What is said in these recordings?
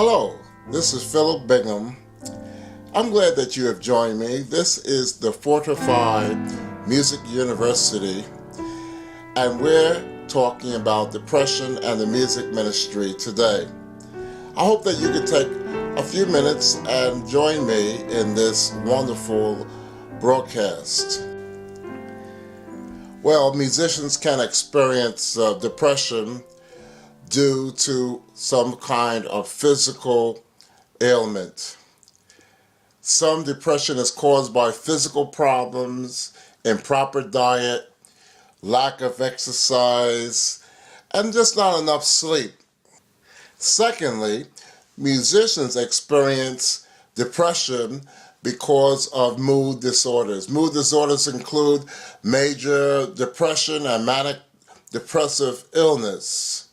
Hello, this is Philip Bingham. I'm glad that you have joined me. This is the Fortifi Music University, and we're talking about depression and the music ministry today. I hope that you can take a few minutes and join me in this wonderful broadcast. Well, musicians can experience depression due to some kind of physical ailment. Some depression is caused by physical problems, improper diet, lack of exercise, and just not enough sleep. Secondly, musicians experience depression because of mood disorders. Mood disorders include major depression and manic depressive illness.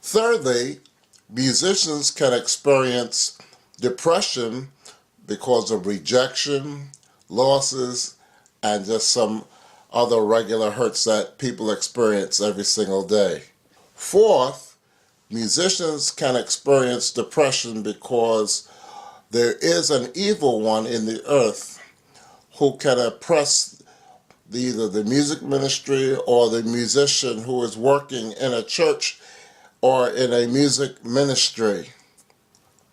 Thirdly, musicians can experience depression because of rejection, losses, and just some other regular hurts that people experience every single day. Fourth, musicians can experience depression because there is an evil one in the earth who can oppress either the music ministry or the musician who is working in a church or in a music ministry.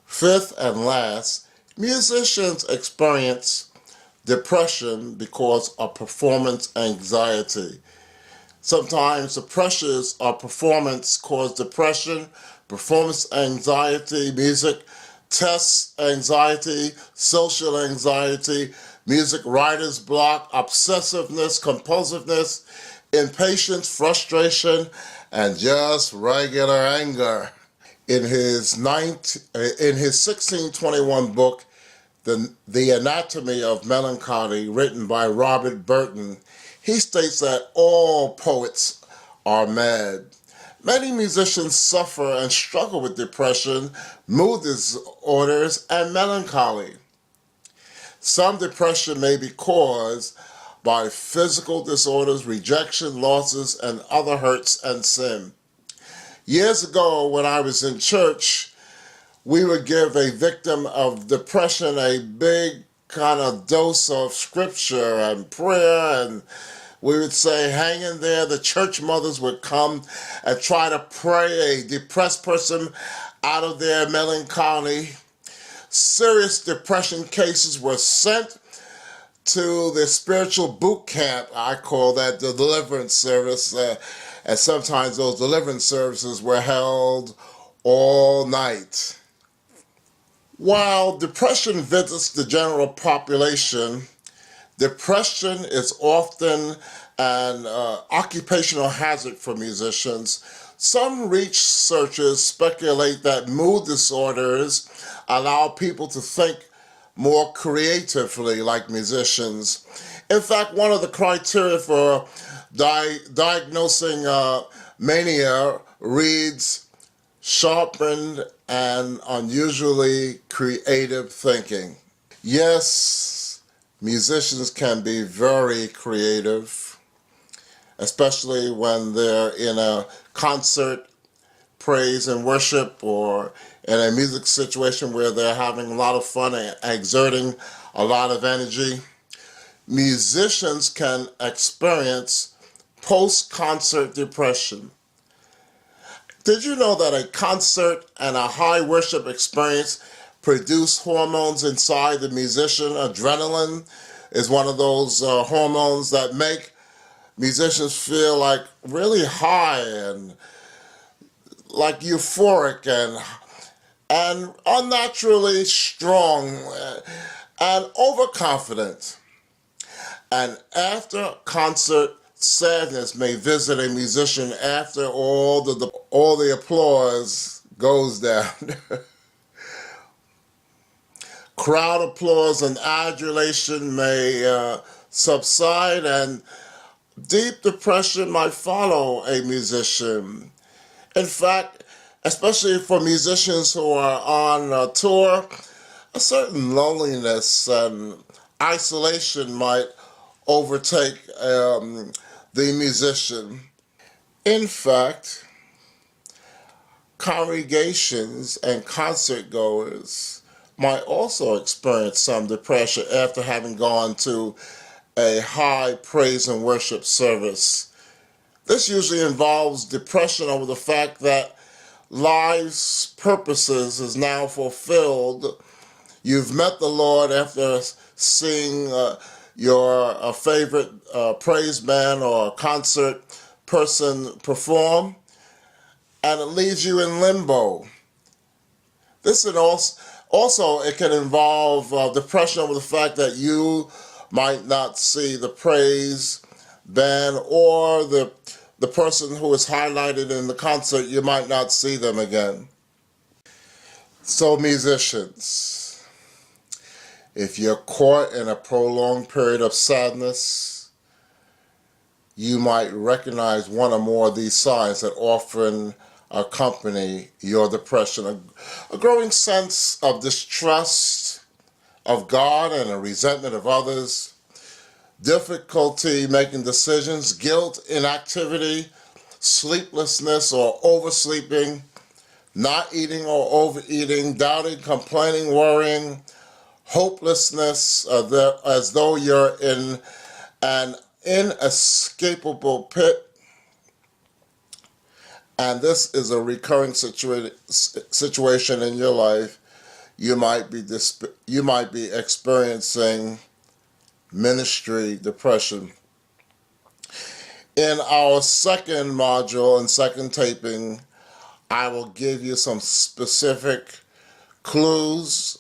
Fifth and last, musicians experience depression because of performance anxiety. Sometimes the pressures of performance cause depression, performance anxiety, music test anxiety, social anxiety, music writer's block, obsessiveness, compulsiveness, impatience, frustration, and just regular anger. In his 1621 book, The Anatomy of Melancholy, written by Robert Burton, he states that all poets are mad. Many musicians suffer and struggle with depression, mood disorders, and melancholy. Some depression may be caused by physical disorders, rejection, losses, and other hurts and sin. Years ago, when I was in church, we would give a victim of depression a big kind of dose of scripture and prayer, and we would say, hang in there. The church mothers would come and try to pray a depressed person out of their melancholy. Serious depression cases were sent to the spiritual boot camp. I call that the deliverance service, and sometimes those deliverance services were held all night. While depression visits the general population, depression is often an occupational hazard for musicians. Some researchers speculate that mood disorders allow people to think more creatively like musicians. In fact, one of the criteria for diagnosing mania reads sharpened and unusually creative thinking. Yes, musicians can be very creative, especially when they're in a concert, praise and worship, or in a music situation where they're having a lot of fun and exerting a lot of energy. Musicians can experience post-concert depression. Did you know that a concert and a high worship experience produce hormones inside the musician? Adrenaline is one of those hormones that make musicians feel like really high and like euphoric and unnaturally strong and overconfident. And after concert, sadness may visit a musician after all the applause goes down. Crowd applause and adulation may subside, and deep depression might follow a musician. In fact, especially for musicians who are on tour, a certain loneliness and isolation might overtake the musician. In fact, Congregations and concert goers might also experience some depression after having gone to a high praise and worship service. This usually involves depression over the fact that life's purposes is now fulfilled. You've met the Lord after seeing your favorite praise band or concert person perform, and it leaves you in limbo. This is also it can involve depression over the fact that you might not see the praise band or the person who is highlighted in the concert. You might not see them again. So musicians, if you're caught in a prolonged period of sadness, you might recognize one or more of these signs that often accompany your depression. A growing sense of distrust of God and a resentment of others, difficulty making decisions, guilt, inactivity, sleeplessness or oversleeping, not eating or overeating, doubting, complaining, worrying, hopelessness, as though you're in an inescapable pit. And this is a recurring situation in your life. You might be experiencing ministry depression. In our second module and second taping, I will give you some specific clues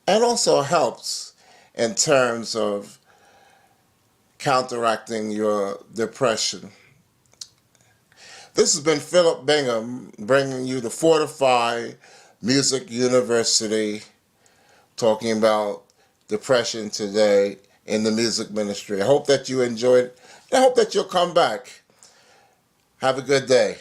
and also helps in terms of counteracting your depression. This has been Philip Bingham bringing you the Fortifi Music University, talking about depression today in the music ministry. I hope that you enjoyed it. I hope that you'll come back. Have a good day.